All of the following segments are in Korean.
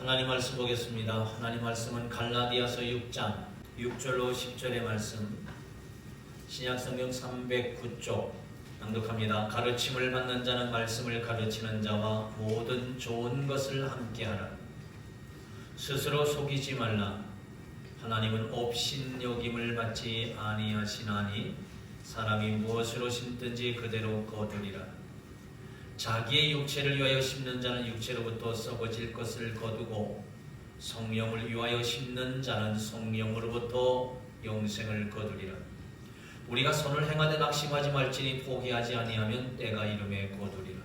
하나님 말씀 보겠습니다. 하나님 말씀은 갈라디아서 6장 6절로 10절의 말씀, 신약성경 309쪽 낭독합니다. 가르침을 받는 자는 말씀을 가르치는 자와 모든 좋은 것을 함께하라. 스스로 속이지 말라. 하나님은 업신여김을 받지 아니하시나니 사람이 무엇으로 심든지 그대로 거두리라. 자기의 육체를 위하여 심는 자는 육체로부터 썩어질 것을 거두고 성령을 위하여 심는 자는 성령으로부터 영생을 거두리라. 우리가 선을 행하되 낙심하지 말지니 포기하지 아니하면 때가 이름에 거두리라.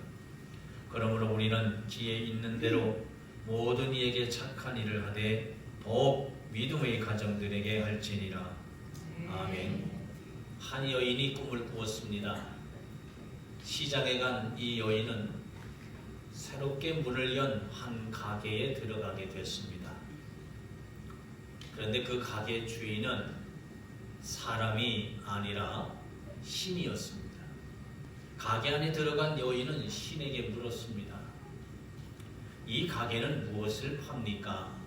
그러므로 우리는 기에 있는 대로 모든 이에게 착한 일을 하되 더욱 믿음의 가정들에게 할지니라. 아멘. 한 여인이 꿈을 꾸었습니다. 시장에 간 이 여인은 새롭게 문을 연 한 가게에 들어가게 됐습니다. 그런데 그 가게 주인은 사람이 아니라 신이었습니다. 가게 안에 들어간 여인은 신에게 물었습니다. 이 가게는 무엇을 팝니까?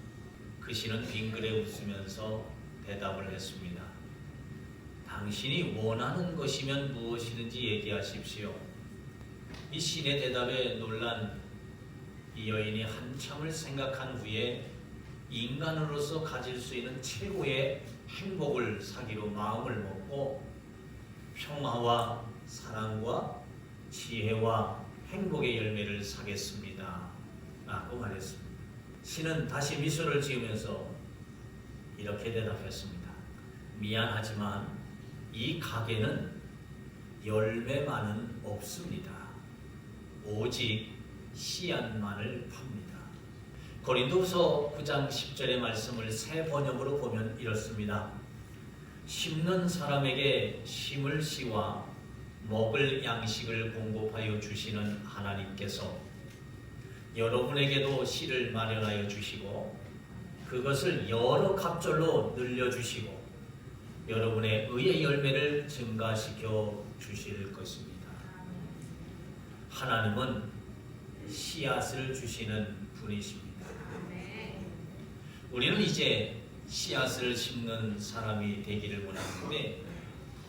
그 신은 빙그레 웃으면서 대답을 했습니다. 당신이 원하는 것이면 무엇이든지 얘기하십시오. 이 신의 대답에 놀란 이 여인이 한참을 생각한 후에 인간으로서 가질 수 있는 최고의 행복을 사기로 마음을 먹고 평화와 사랑과 지혜와 행복의 열매를 사겠습니다 라고 말했습니다. 신은 다시 미소를 지으면서 이렇게 대답했습니다. 미안하지만 이 가게는 열매만은 없습니다. 오직 씨앗만을 팝니다. 고린도후서 9장 10절의 말씀을 새 번역으로 보면 이렇습니다. 심는 사람에게 심을 씨와 먹을 양식을 공급하여 주시는 하나님께서 여러분에게도 씨를 마련하여 주시고 그것을 여러 갑절로 늘려주시고 여러분의 의의 열매를 증가시켜 주실 것입니다. 하나님은 씨앗을 주시는 분이십니다. 우리는 이제 씨앗을 심는 사람이 되기를 원하는데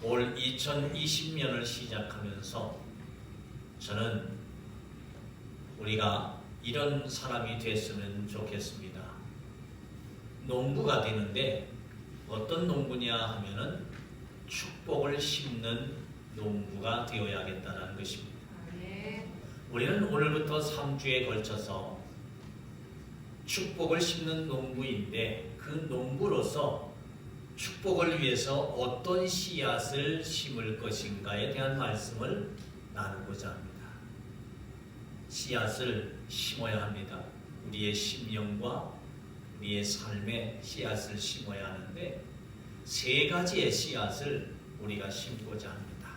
올 2020년을 시작하면서 저는 우리가 이런 사람이 됐으면 좋겠습니다. 농부가 되는데 어떤 농부냐 하면은 축복을 심는 농부가 되어야겠다는 것입니다. 우리는 오늘부터 3주에 걸쳐서 축복을 심는 농부인데 그 농부로서 축복을 위해서 어떤 씨앗을 심을 것인가에 대한 말씀을 나누고자 합니다. 씨앗을 심어야 합니다. 우리의 심령과 우리의 삶에 씨앗을 심어야 하는데 세 가지의 씨앗을 우리가 심고자 합니다.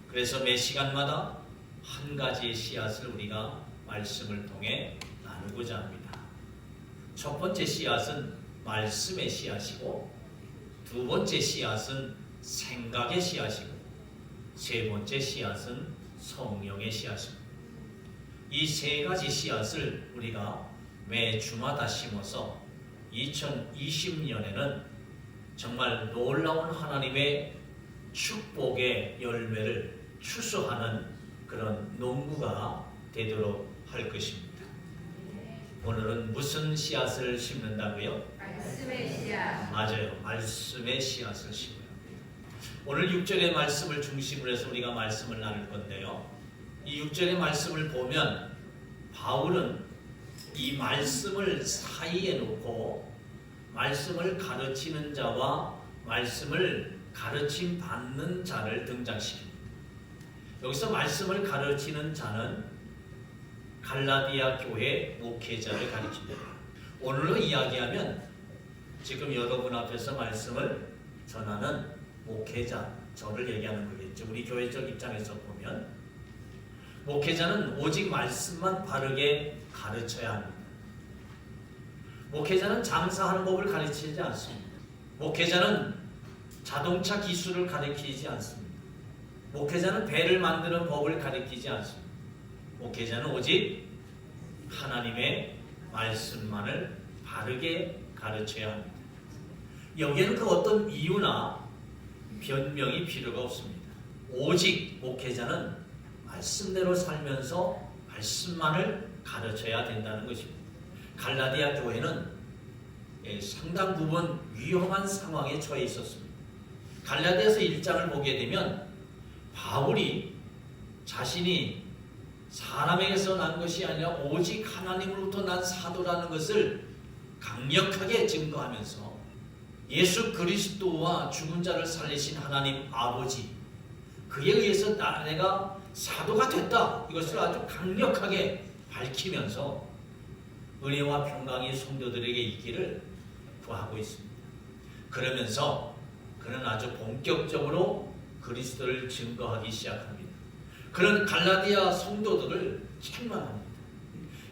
그래서 매 시간마다 한 가지의 씨앗을 우리가 말씀을 통해 나누고자 합니다. 첫 번째 씨앗은 말씀의 씨앗이고 두 번째 씨앗은 생각의 씨앗이고 세 번째 씨앗은 성령의 씨앗입니다. 이 세 가지 씨앗을 우리가 매 주마다 심어서 2020년에는 정말 놀라운 하나님의 축복의 열매를 추수하는 그런 농부가 되도록 할 것입니다. 오늘은 무슨 씨앗을 심는다고요? 말씀의 씨앗. 맞아요. 말씀의 씨앗을 심어요. 오늘 6절의 말씀을 중심으로 해서 우리가 말씀을 나눌 건데요. 이 6절의 말씀을 보면 바울은 이 말씀을 사이에 놓고 말씀을 가르치는 자와 말씀을 가르침 받는 자를 등장시킵니다. 여기서 말씀을 가르치는 자는 갈라디아 교회 목회자를 가리킵니다. 오늘로 이야기하면 지금 여러분 앞에서 말씀을 전하는 목회자, 저를 얘기하는 거겠죠. 우리 교회적 입장에서 보면 목회자는 오직 말씀만 바르게 가르쳐야 합니다. 목회자는 장사하는 법을 가르치지 않습니다. 목회자는 자동차 기술을 가르치지 않습니다. 목회자는 배를 만드는 법을 가르치지 않습니다. 목회자는 오직 하나님의 말씀만을 바르게 가르쳐야 합니다. 여기에는 그 어떤 이유나 변명이 필요가 없습니다. 오직 목회자는 말씀대로 살면서 말씀만을 가르쳐야 된다는 것입니다. 갈라디아 교회는 상당 부분 위험한 상황에 처해 있었습니다. 갈라디아서 1장을 보게 되면 바울이 자신이 사람에게서 난 것이 아니라 오직 하나님으로부터 난 사도라는 것을 강력하게 증거하면서 예수 그리스도와 죽은 자를 살리신 하나님 아버지, 그에 의해서 내가 사도가 됐다, 이것을 아주 강력하게 밝히면서 은혜와 평강이 성도들에게 있기를 구하고 있습니다. 그러면서 그는 아주 본격적으로 그리스도를 증거하기 시작합니다. 그런 갈라디아 성도들을 책망합니다.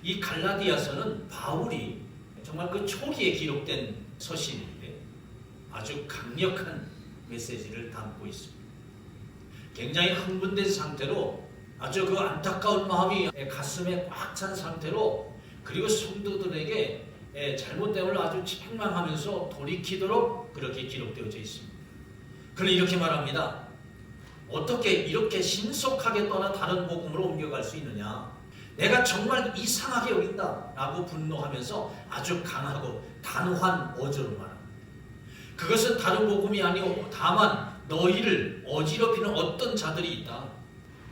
이 갈라디아서는 바울이 정말 그 초기에 기록된 서신인데 아주 강력한 메시지를 담고 있습니다. 굉장히 흥분된 상태로 아주 그 안타까운 마음이 가슴에 꽉 찬 상태로, 그리고 성도들에게 잘못됨을 아주 책망하면서 돌이키도록 그렇게 기록되어져 있습니다. 그는 이렇게 말합니다. 어떻게 이렇게 신속하게 떠나 다른 복음으로 옮겨갈 수 있느냐? 내가 정말 이상하게 여긴다 라고 분노하면서 아주 강하고 단호한 어조로 말합니다. 그것은 다른 복음이 아니오 다만 너희를 어지럽히는 어떤 자들이 있다.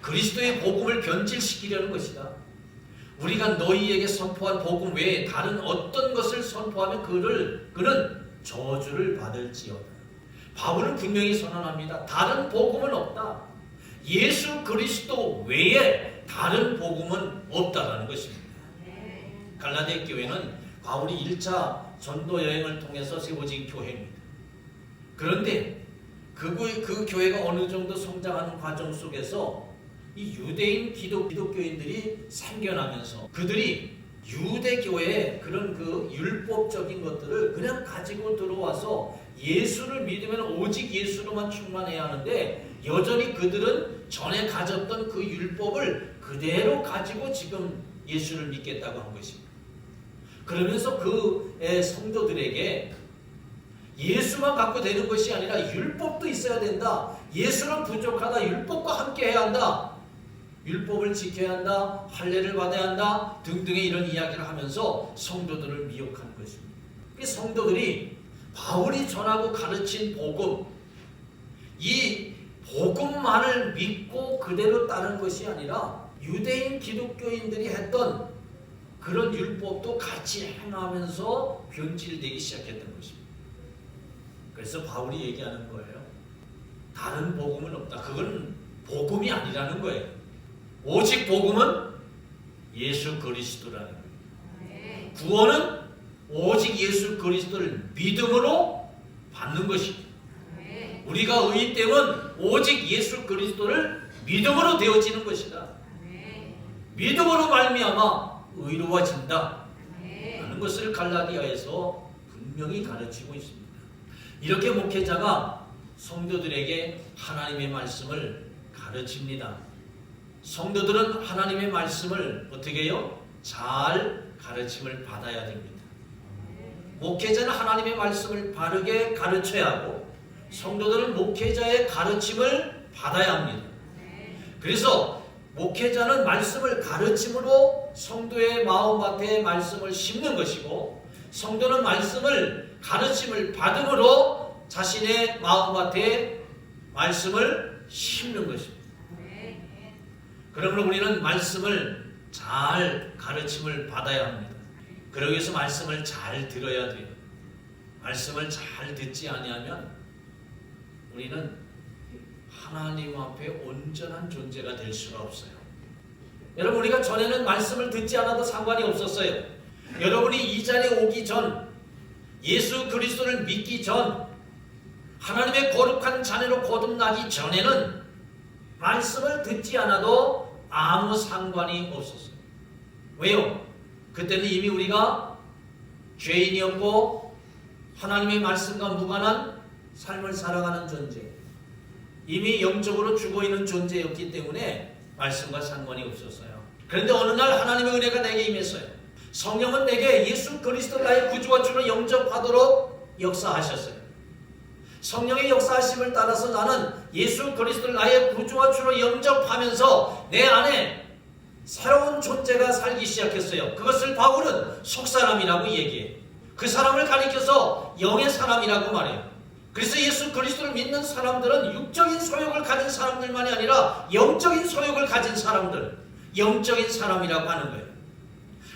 그리스도의 복음을 변질시키려는 것이다. 우리가 너희에게 선포한 복음 외에 다른 어떤 것을 선포하면 그는 저주를 받을지어다. 바울은 분명히 선언합니다. 다른 복음은 없다. 예수 그리스도 외에 다른 복음은 없다라는 것입니다. 갈라디아 교회는 바울이 1차 전도 여행을 통해서 세워진 교회입니다. 그런데 그 교회가 어느 정도 성장하는 과정 속에서 이 유대인 기독교인들이 생겨나면서 그들이 유대교회의 그런 그 율법적인 것들을 그냥 가지고 들어와서 예수를 믿으면 오직 예수로만 충만해야 하는데, 여전히 그들은 전에 가졌던 그 율법을 그대로 가지고 지금 예수를 믿겠다고 한 것입니다. 그러면서 그 성도들에게 예수만 갖고 되는 것이 아니라 율법도 있어야 된다. 예수는 부족하다. 율법과 함께 해야 한다. 율법을 지켜야 한다. 할례를 받아야 한다. 등등의 이런 이야기를 하면서 성도들을 미혹한 것입니다. 이 성도들이 바울이 전하고 가르친 복음, 이 복음만을 믿고 그대로 따른 것이 아니라 유대인 기독교인들이 했던 그런 율법도 같이 행하면서 변질되기 시작했던 것입니다. 그래서 바울이 얘기하는 거예요. 다른 복음은 없다. 그건 복음이 아니라는 거예요. 오직 복음은 예수 그리스도라는 거예요. 구원은 오직 예수 그리스도를 믿음으로 받는 것입니다. 우리가 의인됨은 오직 예수 그리스도를 믿음으로 되어지는 것이다. 믿음으로 말미암아 의로워진다 하는 것을 갈라디아에서 분명히 가르치고 있습니다. 이렇게 목회자가 성도들에게 하나님의 말씀을 가르칩니다. 성도들은 하나님의 말씀을 어떻게 해요? 잘 가르침을 받아야 됩니다. 목회자는 하나님의 말씀을 바르게 가르쳐야 하고 성도들은 목회자의 가르침을 받아야 합니다. 그래서 목회자는 말씀을 가르침으로 성도의 마음밭에 말씀을 심는 것이고, 성도는 말씀을 가르침을 받음으로 자신의 마음밭에 말씀을 심는 것입니다. 그러므로 우리는 말씀을 잘 가르침을 받아야 합니다. 그러기 위해서 말씀을 잘 들어야 돼요. 말씀을 잘 듣지 아니하면 우리는 하나님 앞에 온전한 존재가 될 수가 없어요. 여러분, 우리가 전에는 말씀을 듣지 않아도 상관이 없었어요. 여러분이 이 자리에 오기 전, 예수 그리스도를 믿기 전, 하나님의 거룩한 자녀로 거듭나기 전에는 말씀을 듣지 않아도 아무 상관이 없었어요. 왜요? 그때는 이미 우리가 죄인이었고 하나님의 말씀과 무관한 삶을 살아가는 존재, 이미 영적으로 죽어있는 존재였기 때문에 말씀과 상관이 없었어요. 그런데 어느 날 하나님의 은혜가 내게 임했어요. 성령은 내게 예수 그리스도 나의 구주와 주로 영접하도록 역사하셨어요. 성령의 역사하심을 따라서 나는 예수 그리스도를 나의 구주와 주로 영접하면서 내 안에 새로운 존재가 살기 시작했어요. 그것을 바울은 속사람이라고 얘기해요. 그 사람을 가리켜서 영의 사람이라고 말해요. 그래서 예수 그리스도를 믿는 사람들은 육적인 소욕을 가진 사람들만이 아니라 영적인 소욕을 가진 사람들, 영적인 사람이라고 하는 거예요.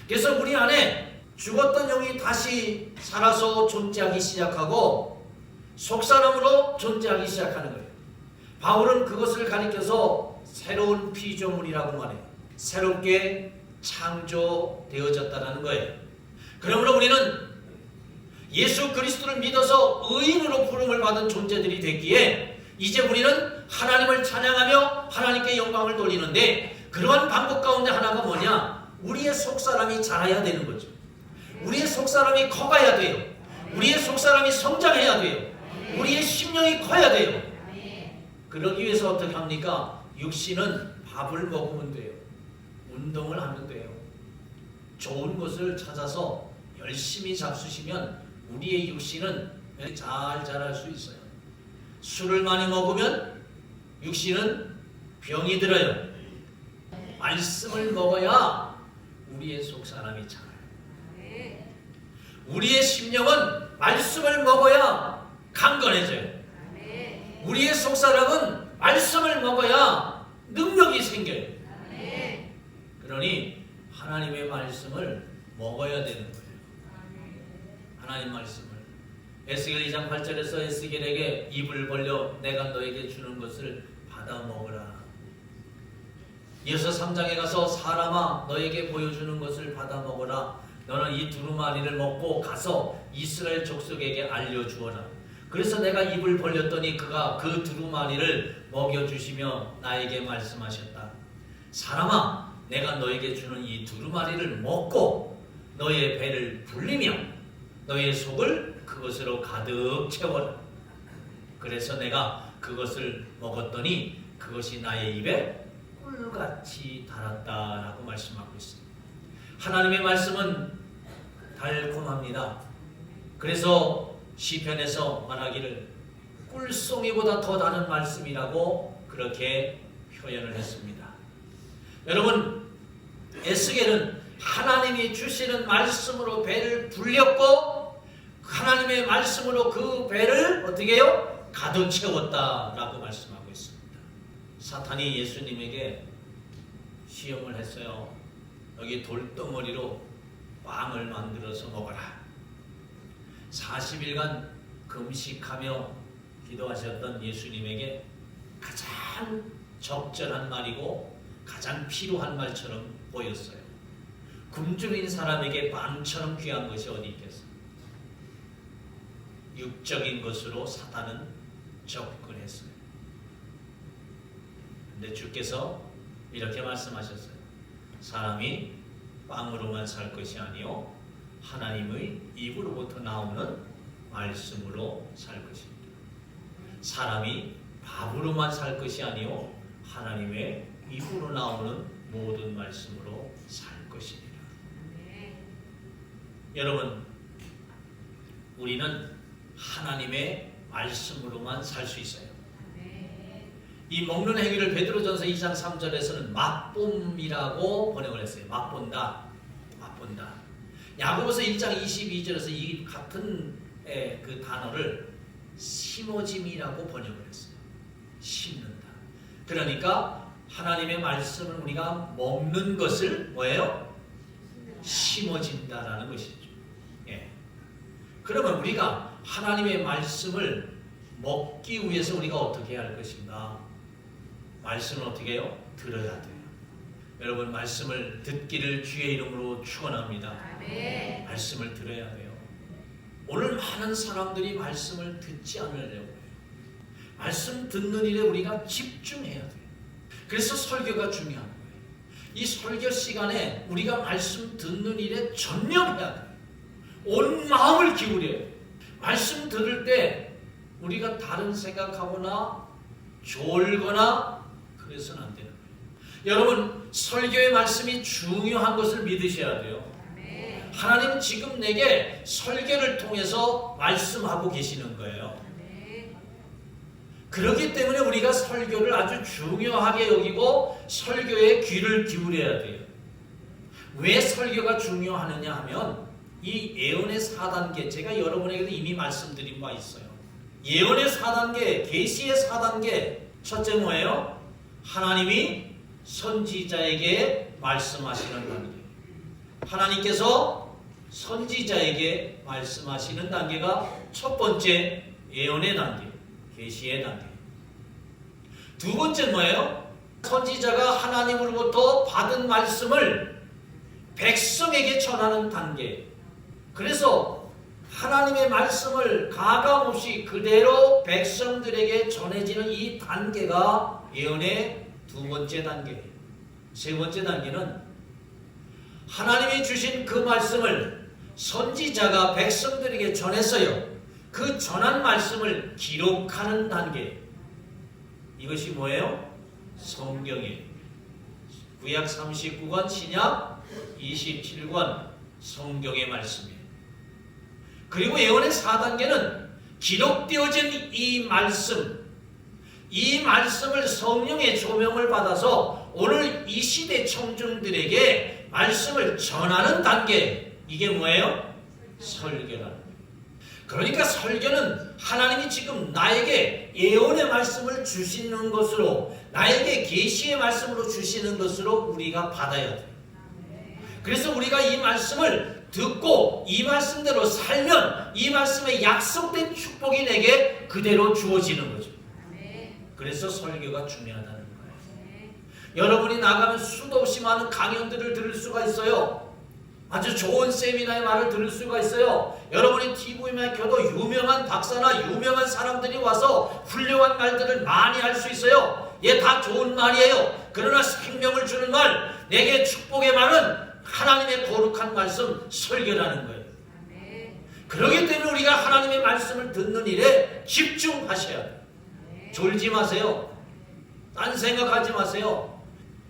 그래서 우리 안에 죽었던 영이 다시 살아서 존재하기 시작하고 속사람으로 존재하기 시작하는 거예요. 바울은 그것을 가리켜서 새로운 피조물이라고 말해요. 새롭게 창조되어졌다는 거예요. 그러므로 우리는 예수 그리스도를 믿어서 의인으로 부름을 받은 존재들이 됐기에 이제 우리는 하나님을 찬양하며 하나님께 영광을 돌리는데, 그러한 방법 가운데 하나가 뭐냐? 우리의 속사람이 자라야 되는 거죠. 우리의 속사람이 커가야 돼요. 우리의 속사람이 성장해야 돼요. 우리의 심령이 커야 돼요. 그러기 위해서 어떻게 합니까? 육신은 밥을 먹으면 돼요. 운동을 하면 돼요. 좋은 것을 찾아서 열심히 잡수시면 우리의 육신은 잘 자랄 수 있어요. 술을 많이 먹으면 육신은 병이 들어요. 말씀을 먹어야 우리의 속사람이 자라요. 우리의 심령은 말씀을 먹어야 강건해져요. 우리의 속사람은 말씀을 먹어야 능력이 생겨요. 그러니 하나님의 말씀을 먹어야 되는 거예요. 하나님 말씀을. 에스겔 2장 8절에서 에스겔에게 입을 벌려 내가 너에게 주는 것을 받아 먹으라. 이어서 3장에 가서 사람아 너에게 보여주는 것을 받아 먹으라. 너는 이 두루마리를 먹고 가서 이스라엘 족속에게 알려주어라. 그래서 내가 입을 벌렸더니 그가 그 두루마리를 먹여주시며 나에게 말씀하셨다. 사람아 내가 너에게 주는 이 두루마리를 먹고 너의 배를 불리며 너의 속을 그것으로 가득 채워라. 그래서 내가 그것을 먹었더니 그것이 나의 입에 꿀같이 달았다라고 말씀하고 있습니다. 하나님의 말씀은 달콤합니다. 그래서 시편에서 말하기를 꿀송이보다 더 다른 말씀이라고 그렇게 표현을 했습니다. 여러분, 에스겔은 하나님이 주시는 말씀으로 배를 불렸고 하나님의 말씀으로 그 배를 어떻게 해요? 가득 채웠다라고 말씀하고 있습니다. 사탄이 예수님에게 시험을 했어요. 여기 돌덩어리로 빵을 만들어서 먹어라. 40일간 금식하며 기도하셨던 예수님에게 가장 적절한 말이고 가장 필요한 말처럼 보였어요. 굶주린 사람에게 빵처럼 귀한 것이 어디 있겠어요? 육적인 것으로 사탄은 접근했어요. 근데 주께서 이렇게 말씀하셨어요. 사람이 빵으로만 살 것이 아니요 하나님의 입으로부터 나오는 말씀으로 살 것입니다. 사람이 밥으로만 살 것이 아니요 하나님의 입으로 나오는 모든 말씀으로 살 것입니다. 여러분, 우리는 하나님의 말씀으로만 살 수 있어요. 이 먹는 행위를 베드로전서 2장 3절에서는 맛봄이라고 번역을 했어요. 맛본다, 맛본다. 야고보서 1장 22절에서 이 같은 그 단어를 심어짐이라고 번역을 했어요. 심는다. 그러니까 하나님의 말씀을 우리가 먹는 것을 뭐예요? 심어진다라는 것이죠. 예. 그러면 우리가 하나님의 말씀을 먹기 위해서 우리가 어떻게 해야 할 것인가? 말씀을 어떻게 해요? 들어야 돼요. 여러분, 말씀을 듣기를 주의 이름으로 축원합니다. 아멘. 말씀을 들어야 돼요. 오늘 많은 사람들이 말씀을 듣지 않으려고 해요. 말씀 듣는 일에 우리가 집중해야 돼요. 그래서 설교가 중요한 거예요. 이 설교 시간에 우리가 말씀 듣는 일에 전념해야 돼요. 온 마음을 기울여야 돼요. 말씀 들을 때 우리가 다른 생각하거나 졸거나 그래서는 안 되는 거예요. 여러분, 설교의 말씀이 중요한 것을 믿으셔야 돼요. 하나님 지금 내게 설교를 통해서 말씀하고 계시는 거예요. 그렇기 때문에 우리가 설교를 아주 중요하게 여기고 설교에 귀를 기울여야 돼요. 왜 설교가 중요하느냐 하면 이 예언의 4단계, 제가 여러분에게도 이미 말씀드린 바 있어요. 예언의 4단계, 계시의 4단계, 첫째 뭐예요? 하나님이 선지자에게 말씀하시는 단계. 하나님께서 선지자에게 말씀하시는 단계가 첫 번째 예언의 단계, 계시의 단계. 두 번째 뭐예요? 선지자가 하나님으로부터 받은 말씀을 백성에게 전하는 단계. 그래서 하나님의 말씀을 가감없이 그대로 백성들에게 전해지는 이 단계가 예언의 두 번째 단계. 세 번째 단계는 하나님이 주신 그 말씀을 선지자가 백성들에게 전했어요. 그 전한 말씀을 기록하는 단계. 이것이 뭐예요? 성경이에요. 구약 39권, 신약 27권 성경의 말씀이에요. 그리고 예언의 4단계는 기록되어진 이 말씀을 성령의 조명을 받아서 오늘 이 시대 청중들에게 말씀을 전하는 단계. 이게 뭐예요? 설교라는 거예요. 그러니까 설교는 하나님이 지금 나에게 예언의 말씀을 주시는 것으로, 나에게 계시의 말씀으로 주시는 것으로 우리가 받아야 돼요. 그래서 우리가 이 말씀을 듣고 이 말씀대로 살면 이 말씀에 약속된 축복이 내게 그대로 주어지는 거죠. 그래서 설교가 중요하다는 거예요. 여러분이 나가면 수도 없이 많은 강연들을 들을 수가 있어요. 아주 좋은 세미나의 말을 들을 수가 있어요. 여러분이 TV만 켜도 유명한 박사나 유명한 사람들이 와서 훌륭한 말들을 많이 할 수 있어요. 예, 다 좋은 말이에요. 그러나 생명을 주는 말, 내게 축복의 말은 하나님의 거룩한 말씀, 설교라는 거예요. 그렇기 때문에 우리가 하나님의 말씀을 듣는 일에 집중하셔야 돼요. 졸지 마세요. 딴 생각하지 마세요.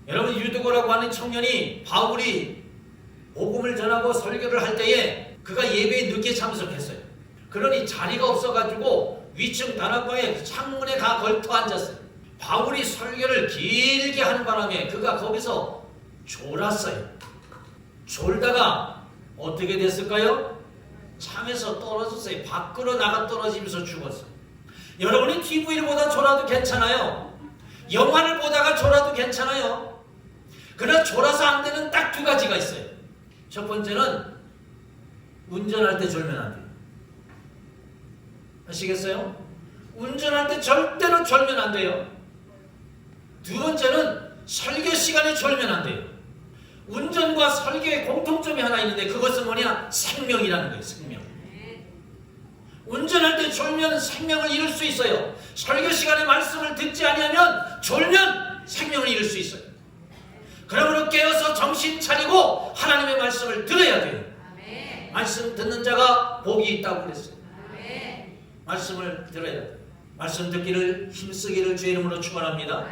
여러분, 유두고라고 하는 청년이 바울이 복음을 전하고 설교를 할 때에 그가 예배에 늦게 참석했어요. 그러니 자리가 없어가지고 위층 다락방에 창문에 가 걸터 앉았어요. 바울이 설교를 길게 하는 바람에 그가 거기서 졸았어요. 졸다가 어떻게 됐을까요? 창에서 떨어졌어요. 밖으로 나가 떨어지면서 죽었어요. 여러분이 TV를 보다 졸아도 괜찮아요. 영화를 보다가 졸아도 괜찮아요. 그러나 졸아서 안 되는 딱 두 가지가 있어요. 첫 번째는 운전할 때 졸면 안 돼요. 아시겠어요? 운전할 때 절대로 졸면 안 돼요. 두 번째는 설교 시간에 졸면 안 돼요. 운전과 설교의 공통점이 하나 있는데 그것은 뭐냐? 생명이라는 거예요. 생명. 운전할 때 졸면 생명을 잃을 수 있어요. 설교 시간에 말씀을 듣지 아니하면 졸면 생명을 잃을 수 있어요. 그러므로 깨어서 정신 차리고 하나님의 말씀을 들어야 돼요. 말씀 듣는 자가 복이 있다고 그랬어요. 말씀을 들어야 돼요. 말씀 듣기를 힘쓰기를 주의 이름으로 축원합니다.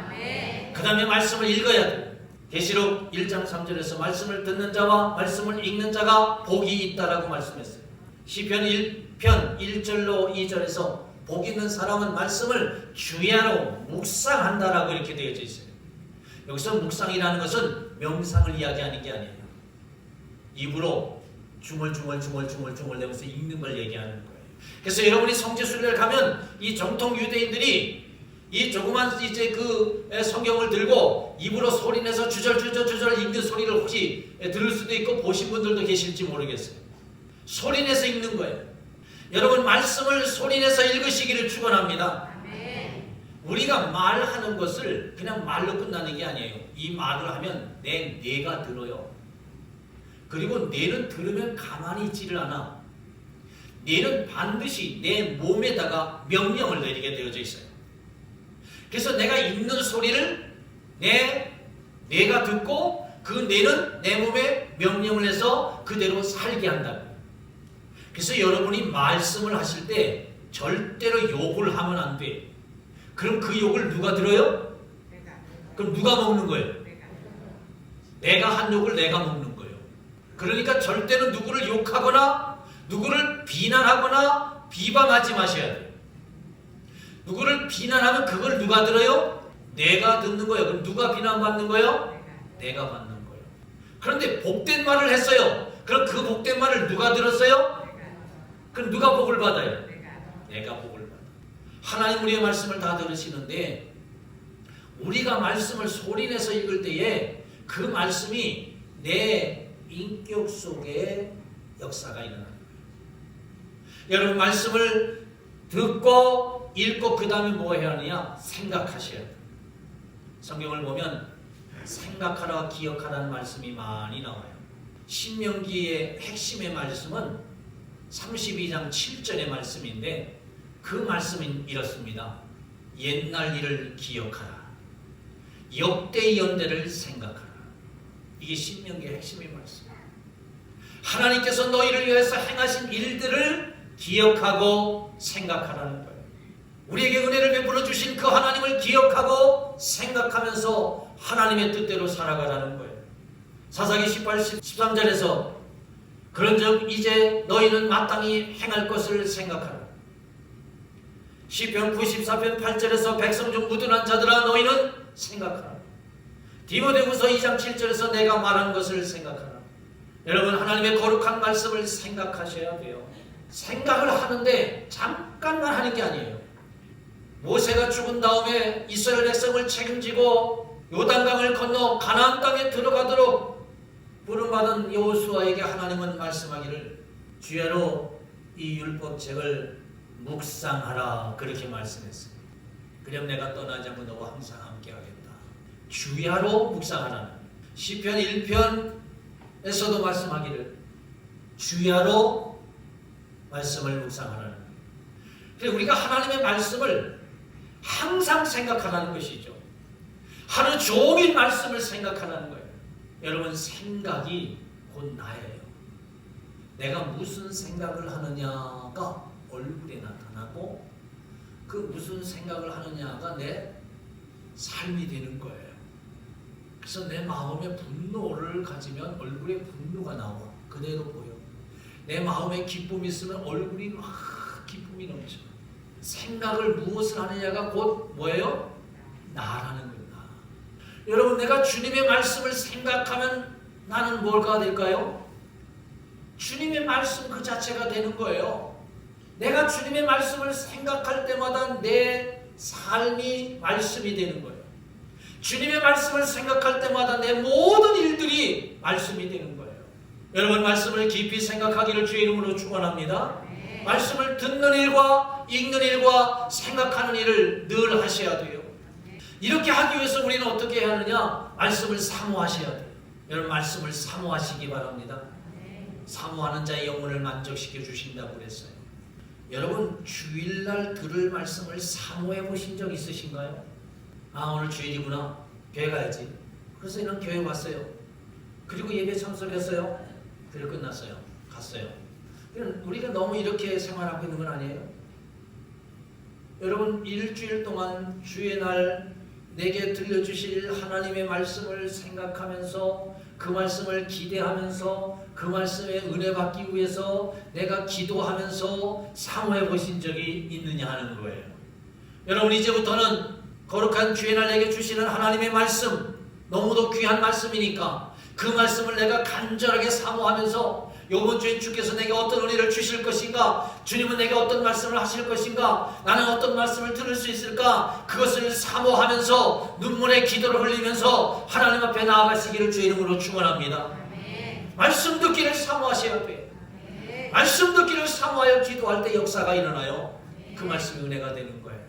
그 다음에 말씀을 읽어야 돼요. 계시록 1장 3절에서 말씀을 듣는 자와 말씀을 읽는 자가 복이 있다라고 말씀했어요. 시편 1편 1절로 2절에서 복 있는 사람은 말씀을 주야로 묵상한다라고 이렇게 되어져 있어요. 여기서 묵상이라는 것은 명상을 이야기하는 게 아니에요. 입으로 중얼중얼 내면서 읽는 걸 얘기하는 거예요. 그래서 여러분이 성지순례를 가면 이 정통 유대인들이 이 조그만 이제 그 성경을 들고 입으로 소리내서 주절 읽는 소리를 혹시 들을 수도 있고 보신 분들도 계실지 모르겠어요. 소리내서 읽는 거예요. 여러분 말씀을 소리내서 읽으시기를 축원합니다. 우리가 말하는 것을 그냥 말로 끝나는 게 아니에요. 이 말을 하면 뇌가 들어요. 그리고 뇌는 들으면 가만히 있지를 않아. 뇌는 반드시 내 몸에다가 명령을 내리게 되어져 있어요. 그래서 내가 읽는 소리를 뇌가 듣고 그 뇌는 내 몸에 명령을 해서 그대로 살게 한다. 그래서 여러분이 말씀을 하실 때 절대로 욕을 하면 안 돼. 그럼 그 욕을 누가 들어요? 그럼 누가 먹는 거예요? 내가 한 욕을 내가 먹는 거예요. 그러니까 절대로 누구를 욕하거나 누구를 비난하거나 비방하지 마셔야 돼요. 누구를 비난하면 그걸 누가 들어요? 내가 듣는 거예요. 그럼 누가 비난받는 거예요? 내가 받는 거예요. 그런데 복된 말을 했어요. 그럼 그 복된 말을 누가 들었어요? 그럼 누가 복을 받아요? 내가 복을 받아요. 하나님 우리의 말씀을 다 들으시는데 우리가 말씀을 소리내서 읽을 때에 그 말씀이 내 인격 속에 역사가 일어납니다. 여러분 말씀을 듣고 읽고 그 다음에 뭐 해야 하느냐? 생각하셔야 돼요. 성경을 보면 생각하라 기억하라는 말씀이 많이 나와요. 신명기의 핵심의 말씀은 32장 7절의 말씀인데 그 말씀은 이렇습니다. 옛날 일을 기억하라. 역대 연대를 생각하라. 이게 신명기의 핵심의 말씀이에요. 하나님께서 너희를 위해서 행하신 일들을 기억하고 생각하라는 거예요. 우리에게 은혜를 베풀어 주신 그 하나님을 기억하고 생각하면서 하나님의 뜻대로 살아가라는 거예요. 사사기 18, 13절에서 그런즉 이제 너희는 마땅히 행할 것을 생각하라. 시편 94편 8절에서 백성 중 무둔한 자들아 너희는 생각하라. 디모데후서 2장 7절에서 내가 말한 것을 생각하라. 여러분 하나님의 거룩한 말씀을 생각하셔야 돼요. 생각을 하는데 잠깐만 하는 게 아니에요. 모세가 죽은 다음에 이스라엘 백성을 책임지고 요단강을 건너 가나안 땅에 들어가도록 부름받은 여호수아에게 하나님은 말씀하기를 주야로 이 율법책을 묵상하라 그렇게 말씀했어요. 그럼 내가 떠나지 않고 너와 항상 함께하겠다. 주야로 묵상하라는 시편 1편에서도 말씀하기를 주야로 말씀을 묵상하라는. 그래서 우리가 하나님의 말씀을 항상 생각하라는 것이죠. 하루 종일 말씀을 생각하라는 거예요. 여러분 생각이 곧 나예요. 내가 무슨 생각을 하느냐가 얼굴에 나타나고 그 무슨 생각을 하느냐가 내 삶이 되는 거예요. 그래서 내 마음에 분노를 가지면 얼굴에 분노가 나와. 그대로 보여. 내 마음에 기쁨이 있으면 얼굴이 막 기쁨이 넘쳐. 생각을 무엇을 하느냐가 곧 뭐예요? 나라는 거예요. 나. 여러분 내가 주님의 말씀을 생각하면 나는 뭘가 될까요? 주님의 말씀 그 자체가 되는 거예요. 내가 주님의 말씀을 생각할 때마다 내 삶이 말씀이 되는 거예요. 주님의 말씀을 생각할 때마다 내 모든 일들이 말씀이 되는 거예요. 여러분 말씀을 깊이 생각하기를 주의 이름으로 축원합니다. 말씀을 듣는 일과 읽는 일과 생각하는 일을 늘 하셔야 돼요. 이렇게 하기 위해서 우리는 어떻게 해야 하느냐? 말씀을 사모하셔야 돼요. 여러분 말씀을 사모하시기 바랍니다. 사모하는 자의 영혼을 만족시켜 주신다고 그랬어요. 여러분 주일날 들을 말씀을 사모해 보신 적 있으신가요? 아 오늘 주일이구나. 교회 가야지. 그래서 이런 교회 왔어요. 그리고 예배 참석했어요. 그리고 끝났어요. 갔어요. 우리가 너무 이렇게 생활하고 있는 건 아니에요? 여러분 일주일 동안 주의 날 내게 들려주실 하나님의 말씀을 생각하면서 그 말씀을 기대하면서 그 말씀에 은혜 받기 위해서 내가 기도하면서 사모해 보신 적이 있느냐 하는 거예요. 여러분 이제부터는 거룩한 주의 날 내게 주시는 하나님의 말씀 너무도 귀한 말씀이니까 그 말씀을 내가 간절하게 사모하면서 이번 주에 주께서 내게 어떤 은혜를 주실 것인가, 주님은 내게 어떤 말씀을 하실 것인가, 나는 어떤 말씀을 들을 수 있을까, 그것을 사모하면서 눈물의 기도를 흘리면서 하나님 앞에 나아가시기를 주의 이름으로 축원합니다. 말씀 듣기를 사모하셔야 돼요. 말씀 듣기를 사모하여 기도할 때 역사가 일어나요. 그 말씀이 은혜가 되는 거예요.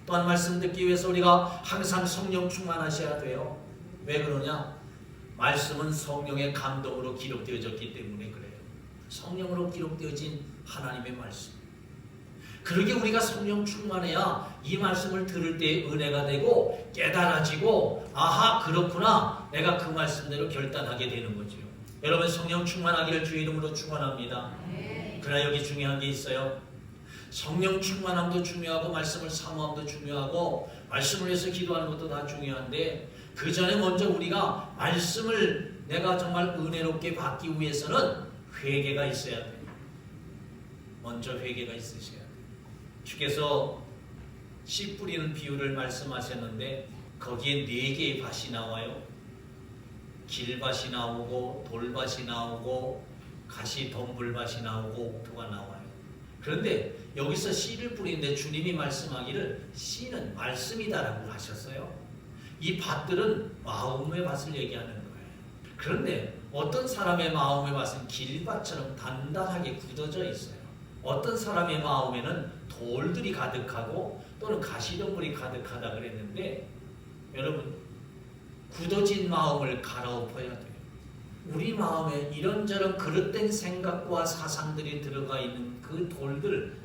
또한 말씀 듣기 위해서 우리가 항상 성령 충만하셔야 돼요. 왜 그러냐? 말씀은 성령의 감동으로 기록되어졌기 때문에 그래요. 성령으로 기록되어진 하나님의 말씀. 그러게 우리가 성령 충만해야 이 말씀을 들을 때 은혜가 되고 깨달아지고 아하 그렇구나 내가 그 말씀대로 결단하게 되는 거죠. 여러분 성령 충만하기를 주의 이름으로 축원합니다. 그러나 여기 중요한 게 있어요. 성령 충만함도 중요하고 말씀을 사모함도 중요하고 말씀을 위해서 기도하는 것도 다 중요한데 그 전에 먼저 우리가 말씀을 내가 정말 은혜롭게 받기 위해서는 회개가 있어야 돼요. 먼저 회개가 있으셔야 돼요. 주께서 씨 뿌리는 비유를 말씀하셨는데 거기에 4개의 밭이 나와요. 길밭이 나오고 돌밭이 나오고 가시 덤불밭이 나오고 옥토가 나와요. 그런데 여기서 씨를 뿌리는데 주님이 말씀하기를 씨는 말씀이다라고 하셨어요. 이 밭들은 마음의 밭을 얘기하는 거예요. 그런데 어떤 사람의 마음의 밭은 길밭처럼 단단하게 굳어져 있어요. 어떤 사람의 마음에는 돌들이 가득하고 또는 가시덤불이 가득하다 그랬는데 여러분 굳어진 마음을 갈아엎어야 돼요. 우리 마음에 이런저런 그릇된 생각과 사상들이 들어가 있는 그 돌들,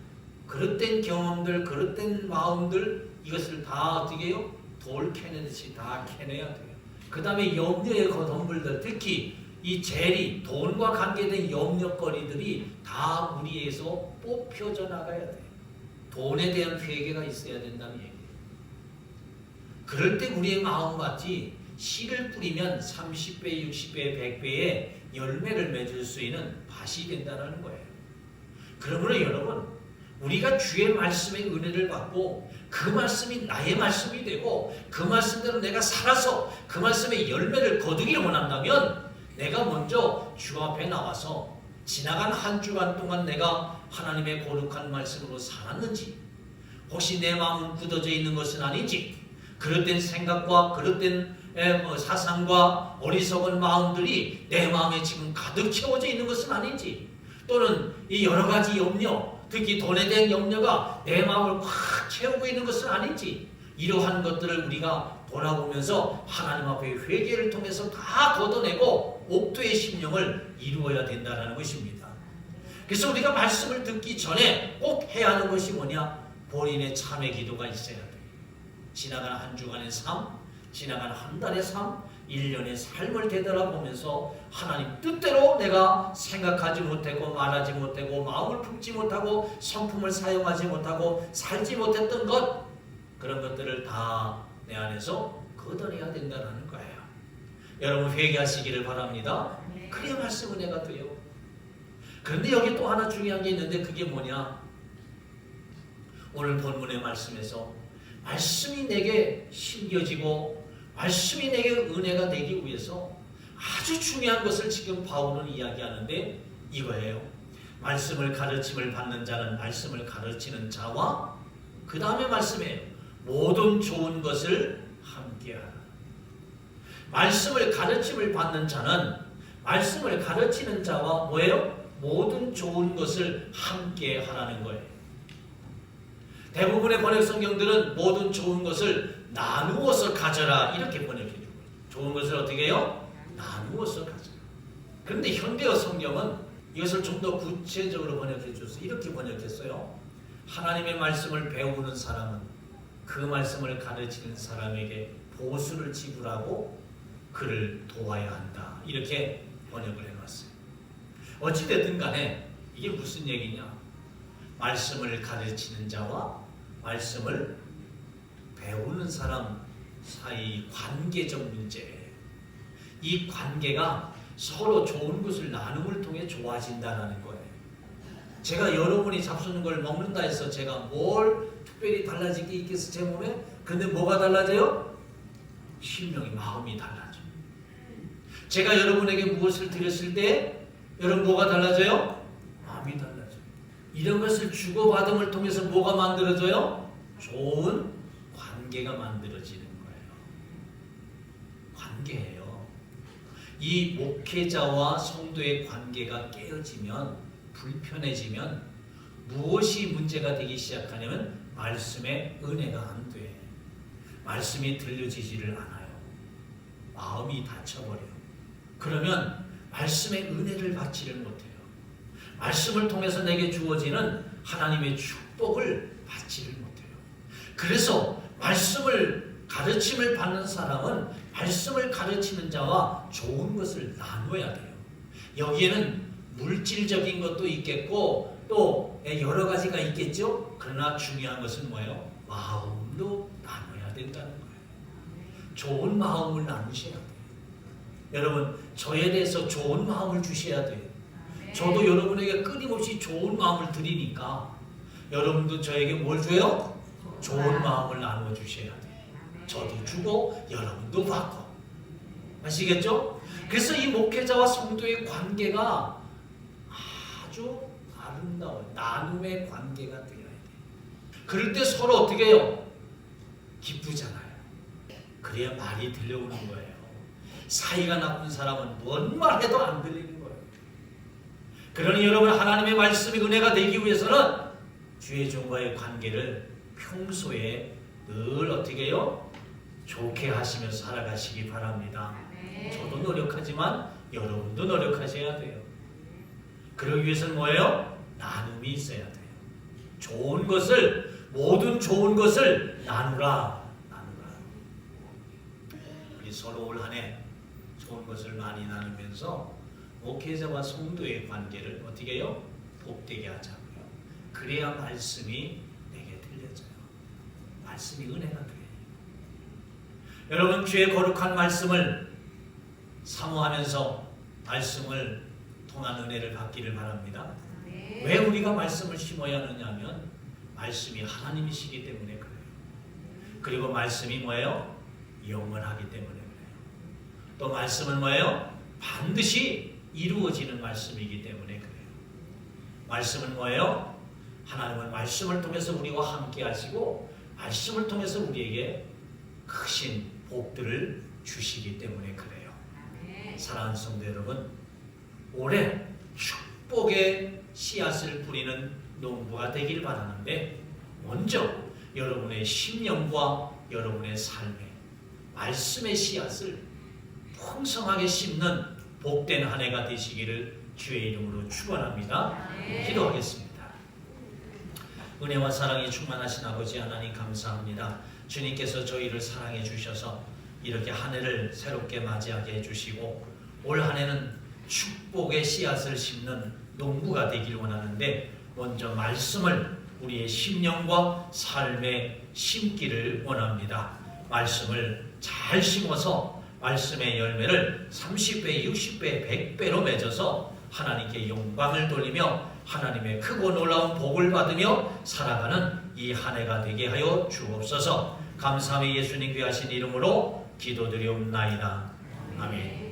그릇된 경험들, 그릇된 마음들 이것을 다 어떻게 해요? 돌 캐내듯이 다 캐내야 돼요. 그 다음에 염려의 덤불들, 특히 이 재리, 돈과 관계된 염려거리들이 다 우리에서 뽑혀져 나가야 돼요. 돈에 대한 회개가 있어야 된다는 얘기예요. 그럴 때 우리의 마음같이 씨를 뿌리면 30배, 60배, 100배의 열매를 맺을 수 있는 밭이 된다는 거예요. 그러므로 여러분, 우리가 주의 말씀의 은혜를 받고 그 말씀이 나의 말씀이 되고 그 말씀대로 내가 살아서 그 말씀의 열매를 거두기를 원한다면 내가 먼저 주 앞에 나와서 지나간 한 주간 동안 내가 하나님의 거룩한 말씀으로 살았는지, 혹시 내 마음은 굳어져 있는 것은 아닌지, 그릇된 생각과 그릇된 사상과 어리석은 마음들이 내 마음에 지금 가득 채워져 있는 것은 아닌지, 또는 이 여러 가지 염려, 특히 돈에 대한 염려가 내 마음을 확 채우고 있는 것은 아닌지, 이러한 것들을 우리가 돌아보면서 하나님 앞에 회개를 통해서 다 걷어내고 옥토의 심령을 이루어야 된다는 것입니다. 그래서 우리가 말씀을 듣기 전에 꼭 해야 하는 것이 뭐냐? 본인의 참회 기도가 있어야 돼요. 지나간 한 주간의 삶, 지나간 한 달의 삶, 1년의 삶을 되돌아보면서 하나님 뜻대로 내가 생각하지 못하고 말하지 못하고 마음을 품지 못하고 성품을 사용하지 못하고 살지 못했던 것, 그런 것들을 다 내 안에서 걷어내야 된다는 거예요. 여러분 회개하시기를 바랍니다. 그래야 말씀 은혜가 돼요. 그런데 여기 또 하나 중요한 게 있는데 그게 뭐냐? 오늘 본문의 말씀에서 말씀이 내게 심겨지고 말씀이 내게 은혜가 되기 위해서 아주 중요한 것을 지금 바울은 이야기하는데 이거예요. 말씀을 가르침을 받는 자는 말씀을 가르치는 자와 그 다음에 말씀에 모든 좋은 것을 함께하라. 말씀을 가르침을 받는 자는 말씀을 가르치는 자와 뭐예요? 모든 좋은 것을 함께하라는 거예요. 대부분의 번역 성경들은 모든 좋은 것을 나누어서 가져라 이렇게 번역해 주고 좋은 것을 어떻게 해요? 나누어서 가져라. 그런데 현대어 성경은 이것을 좀 더 구체적으로 번역해 줘서 이렇게 번역했어요. 하나님의 말씀을 배우는 사람은 그 말씀을 가르치는 사람에게 보수를 지불하고 그를 도와야 한다. 이렇게 번역을 해놨어요. 어찌됐든 간에 이게 무슨 얘기냐? 말씀을 가르치는 자와 말씀을 배우는 사람 사이 관계적 문제, 이 관계가 서로 좋은 것을 나눔을 통해 좋아진다는 거예요. 제가 여러분이 잡수는 걸 먹는다 해서 제가 뭘 특별히 달라질 게 있겠어 제 몸에? 근데 뭐가 달라져요? 심령이 마음이 달라져요. 제가 여러분에게 무엇을 드렸을 때 여러분 뭐가 달라져요? 마음이 달라져요. 이런 것을 주고받음을 통해서 뭐가 만들어져요? 좋은 관계가 만들어지는 거예요. 관계예요. 이 목회자와 성도의 관계가 깨어지면, 불편해지면 무엇이 문제가 되기 시작하냐면 말씀의 은혜가 안 돼. 말씀이 들려지지를 않아요. 마음이 닫혀버려요. 그러면 말씀의 은혜를 받지를 못해요. 말씀을 통해서 내게 주어지는 하나님의 축복을 받지를 못해요. 그래서 말씀을 가르침을 받는 사람은 말씀을 가르치는 자와 좋은 것을 나눠야 돼요. 여기에는 물질적인 것도 있겠고 또 여러 가지가 있겠죠. 그러나 중요한 것은 뭐예요? 마음도 나눠야 나눠야 된다는 거예요. 좋은 마음을 나누셔야 돼요. 여러분, 저에 대해서 좋은 마음을 주셔야 돼요. 저도 여러분에게 끊임없이 좋은 마음을 드리니까 여러분도 저에게 뭘 줘요? 좋은 마음을 나누어 주셔야 돼요. 저도 주고 여러분도 받고. 아시겠죠? 그래서 이 목회자와 성도의 관계가 아주 아름다운 나눔의 관계가 되어야 돼요. 그럴 때 서로 어떻게 해요? 기쁘잖아요. 그래야 말이 들려오는 거예요. 사이가 나쁜 사람은 뭔 말해도 안 들리는 거예요. 그러니 여러분, 하나님의 말씀이 은혜가 되기 위해서는 주의 종과의 관계를 평소에 늘 어떻게 해요? 좋게 하시며 살아가시기 바랍니다. 저도 노력하지만 여러분도 노력하셔야 돼요. 그러기 위해서는 뭐예요? 나눔이 있어야 돼요. 좋은 것을, 모든 좋은 것을 나누라. 우리 서로 올 한 해 좋은 것을 많이 나누면서 목회자와 성도의 관계를 어떻게 해요? 복되게 하자고요. 그래야 말씀이 내게 들려져요. 말씀이 은혜가 돼요. 여러분, 주의 거룩한 말씀을 사모하면서 말씀을 통한 은혜를 받기를 바랍니다. 왜 우리가 말씀을 심어야 하느냐면 말씀이 하나님이시기 때문에 그래요. 그리고 말씀이 뭐예요? 영원하기 때문에 그래요. 또 말씀은 뭐예요? 반드시 이루어지는 말씀이기 때문에 그래요. 말씀은 뭐예요? 하나님은 말씀을 통해서 우리와 함께 하시고 말씀을 통해서 우리에게 크신 복들을 주시기 때문에 그래요. 사랑하는 성도 여러분, 올해 축복의 씨앗을 뿌리는 농부가 되길 바라는데, 먼저 여러분의 심령과 여러분의 삶에 말씀의 씨앗을 풍성하게 심는 복된 한 해가 되시기를 주의 이름으로 축원합니다. 기도하겠습니다. 은혜와 사랑이 충만하신 아버지 하나님, 감사합니다. 주님께서 저희를 사랑해 주셔서 이렇게 한 해를 새롭게 맞이하게 해주시고, 올 한 해는 축복의 씨앗을 심는 농부가 되길 원하는데, 먼저 말씀을 우리의 심령과 삶에 심기를 원합니다. 말씀을 잘 심어서 말씀의 열매를 30배, 60배, 100배로 맺어서 하나님께 영광을 돌리며 하나님의 크고 놀라운 복을 받으며 살아가는 이 한 해가 되게 하여 주옵소서. 감사함이 예수님 귀하신 이름으로 기도드리옵나이다. 아멘.